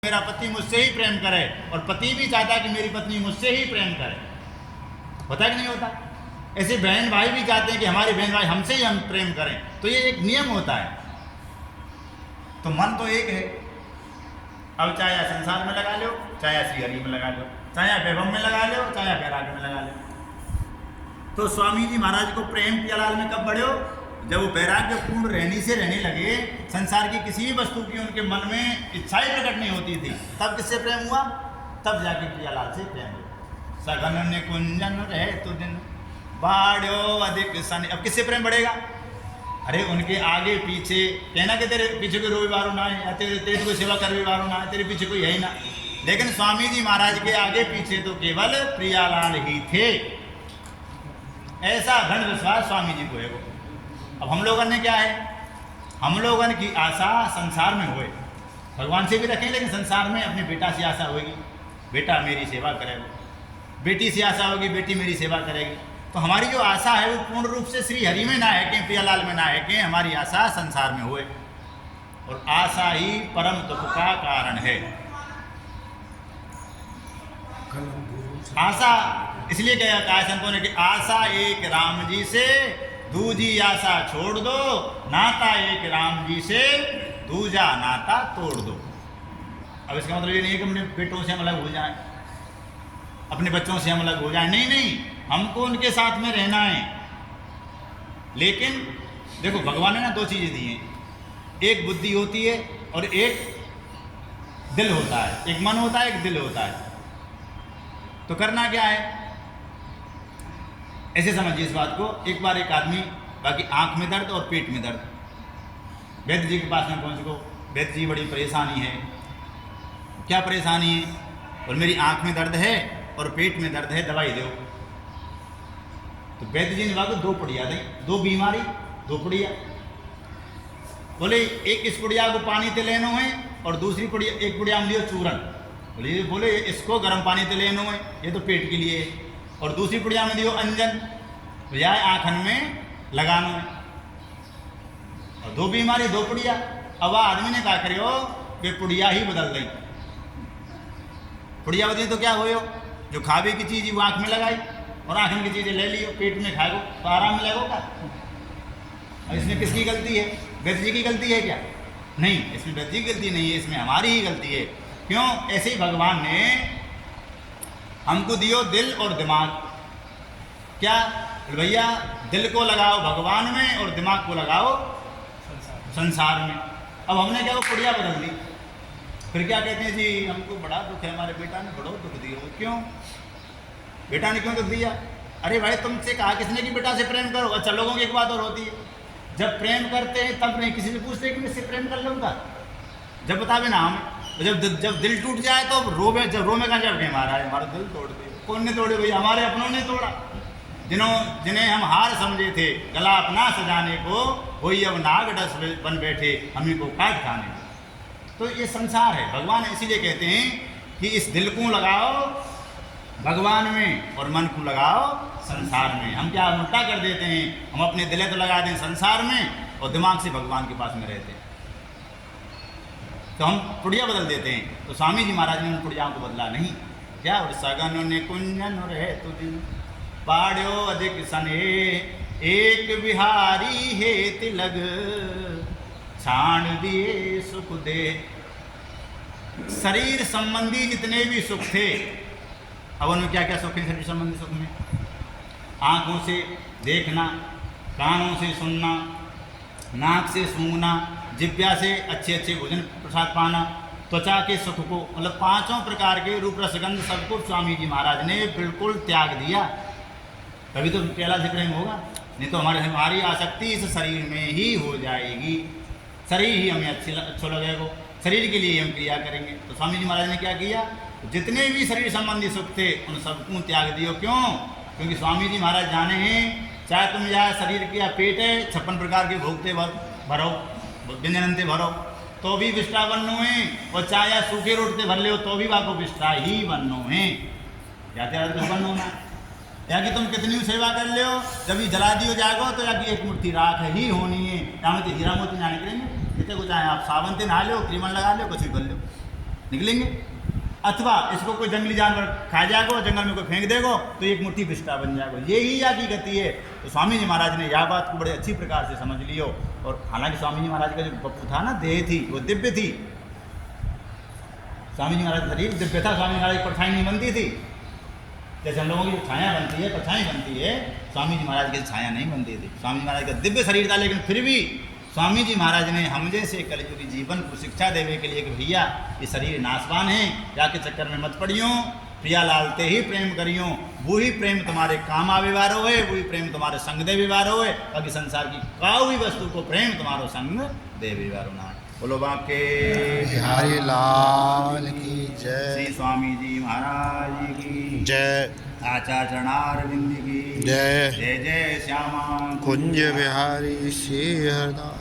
मेरा पति मुझसे ही प्रेम करे और पति भी चाहता है कि मेरी पत्नी मुझसे ही प्रेम करे। होता है कि नहीं होता? ऐसे बहन भाई भी चाहते हैं कि हमारे बहन भाई हमसे ही हम प्रेम करें। तो ये एक नियम होता है। तो मन तो एक है। अब चाहे आप संसार में लगा लो, चाहे आप श्रीहरि में लगा लो, चाहे आप वैभव में लगा लो, चाहे आप वैराग्य में लगा लो। तो स्वामी जी महाराज को प्रेम प्यालाल में कब बढ़े हो? जब वो वैराग्य पूर्ण रहने से रहने लगे, संसार की किसी भी वस्तु की उनके मन में इच्छा ही प्रकट नहीं होती थी, तब किससे प्रेम हुआ? तब जाके प्रियालाल से प्रेम हुआ। सघन ने कुंजन रहे तो दिन बाढ़ो अधिक सन। अब किससे प्रेम बढ़ेगा? अरे उनके आगे पीछे कहना कि तेरे पीछे कोई रोईवारो ना है, तेरे कोई सेवा करवेवारो ना है, तेरे पीछे कोई है ही ना। लेकिन स्वामी जी महाराज के आगे पीछे तो केवल प्रियालाल ही थे। ऐसा दृढ़ विश्वास स्वामी जी को है। वो अब हम लोगों ने क्या है? हम लोगों की आशा संसार में होए, भगवान से भी रखें, लेकिन संसार में अपने बेटा से आशा होगी, बेटा मेरी सेवा करेगा, बेटी से आशा होगी, बेटी मेरी सेवा करेगी। तो हमारी जो आशा है वो पूर्ण रूप से श्री हरि में ना है कि प्रियालाल में ना है कि हमारी आशा संसार में होए। और आशा ही परम दुख का कारण है। आशा इसलिए कहा है संतों ने कि आशा एक राम जी से, दूजी आशा छोड़ दो, नाता एक राम जी से, दूजा नाता तोड़ दो। अब इसका मतलब ये नहीं है कि अपने बेटों से हम अलग हो जाएं, अपने बच्चों से हम अलग हो जाएं। नहीं नहीं, हमको उनके साथ में रहना है। लेकिन देखो, भगवान ने ना दो चीज़ें दी हैं, एक बुद्धि होती है और एक दिल होता है। एक मन होता है, एक दिल होता है। तो करना क्या है? ऐसे समझिए इस बात को। एक बार एक आदमी, बाकी आंख में दर्द और पेट में दर्द, वैद्य जी के पास में पहुँच गो। वैद्य जी बड़ी परेशानी है। क्या परेशानी है? और मेरी आंख में दर्द है और पेट में दर्द है, दवाई दो। तो वैद्य जी ने कहा दो पुड़िया दी, दो बीमारी दो पुड़िया। बोले एक इस पुड़िया को पानी ते लेनो है और दूसरी पुड़िया, एक पुड़िया में लियो चूरन। बोले इसको गर्म पानी ते लेनो है, ये तो पेट के लिए है, और दूसरी पुड़िया में दियो अंजन, तो यह आँखन में लगानो है। और दो बीमारी दो पुड़िया। अब आदमी ने कहा करियो कि पुड़िया ही बदल दी। पुड़िया बदली तो क्या हो, जो खावे की चीज़ वो आँख में लगाई और आँखन की चीज़ें ले लियो, पेट में खाएगो तो आराम मिलेगा। और इसमें किसकी गलती है? वैद्य जी की गलती है क्या? नहीं, इसमें वैद्य जी की गलती नहीं है, इसमें हमारी ही गलती है। क्यों? ऐसे ही भगवान ने हमको दियो दिल और दिमाग। क्या भैया? दिल को लगाओ भगवान में और दिमाग को लगाओ संसार में। अब हमने क्या वो पुड़िया बदल दी। फिर क्या कहते हैं जी, हमको बड़ा दुख है, हमारे बेटा ने बड़ा दुख दिया। क्यों? बेटा ने क्यों दुख दिया? अरे भाई, तुमसे कहा किसने कि बेटा से प्रेम करो? अच्छा, लोगों की एक बात और होती है, जब प्रेम करते हैं तब नहीं किसी से पूछते कि मैं इससे प्रेम कर लूँगा। जब बतावे ना हम, जब दिल टूट जाए तो रोवे, जब रोवे का जब महाराज हमारा दिल तोड़ दे। कौन ने तोड़े भैया? हमारे अपनों ने तोड़ा। जिन्हें हम हार समझे थे गला अपना सजाने को, वही अब नाग डस बन बैठे हमी को काट खाने। तो ये संसार है। भगवान इसीलिए कहते हैं कि इस दिल को लगाओ भगवान में और मन को लगाओ संसार में। हम क्या उल्टा कर देते हैं, हम अपने दिले तो लगा दें संसार में और दिमाग से भगवान के पास में रहते हैं, तो हम पुड़िया बदल देते हैं। तो स्वामी जी महाराज ने उन पुड़ियाओं को बदला नहीं। क्या? और सगन ने कुंजन रहे तो दिन बाढ़ो अधिक सने, एक बिहारी है तिलग छाण दिए सुख दे। शरीर संबंधी जितने भी सुख थे, अब उनमें क्या क्या सुख है शरीर संबंधी सुख में? आँखों से देखना, कानों से सुनना, नाक से सूंघना, जिह्वा से अच्छे अच्छे भोजन प्रसाद पाना, त्वचा के सुख को, मतलब पांचों प्रकार के रूप रसगंध सबको स्वामी जी महाराज ने बिल्कुल त्याग दिया। तभी तो प्याला से प्रेम होगा, नहीं तो हमारी आसक्ति इस शरीर में ही हो जाएगी। शरीर ही हमें अच्छा लगेगा, शरीर के लिए हम क्रिया करेंगे। तो स्वामी जी महाराज ने क्या किया? जितने भी शरीर संबंधी सुख थे उन सबको त्याग दियो। क्यों? क्योंकि स्वामी जी महाराज जाने हैं, चाहे तुम या शरीर के या पेट है 56 प्रकार के भोगते भरो, व्यंजनते भरो तो भी विष्ठा बननो है, और चाहे सूखे रोटते भर ले तो भी आपको विष्ठा ही बननो है। या तो बननो ना, या कि तुम कितनी सेवा कर ले हो, जब भी जला दियो जाएगो तो या कि एक मुट्ठी राख ही होनी है। या में तो हीरा मोती ना निकलेंगे। कितने को चाहे आप साबुन से नहा लो, क्रीमन लगा लो, कुछ भी कर लो, निकलेंगे। अथवा इसको कोई जंगली जानवर खा जाएगा, जंगल में कोई फेंक देगा तो एक मुट्ठी बिष्टा बन जाएगा। यही या की गति है। तो स्वामी जी महाराज ने यह बात को बड़े अच्छी प्रकार से समझ लियो। और हालांकि स्वामी जी महाराज का जो बप्पू था ना, देह थी वो दिव्य थी। स्वामी जी महाराज शरीर दिव्य था। स्वामी जी महाराज की परछाई नहीं बनती थी। जैसे हम लोगों की छाया बनती है, परछाई बनती है, स्वामी जी महाराज की छाया नहीं बनती थी। स्वामी जी महाराज का दिव्य शरीर था, लेकिन फिर भी स्वामी जी महाराज ने हम जैसे कलयुगी जीवन को शिक्षा देने के लिए कि भैया ये शरीर नाशवान है, या के चक्कर में मत पड़ियो, प्रिया लालते ही प्रेम करियो, वो ही प्रेम तुम्हारे काम आविवारो है, वही प्रेम तुम्हारे संग दे विवारो है। बाकी संसार की काऊ भी वस्तु को प्रेम तुम्हारो संग दे विवारो ना। बोलो बाके बिहारी लाल की जय। श्री स्वामी जी महाराज की जय। आचार्य चरणारविंद की जय। जय जय श्यामा कुंज बिहारी श्री हरदास।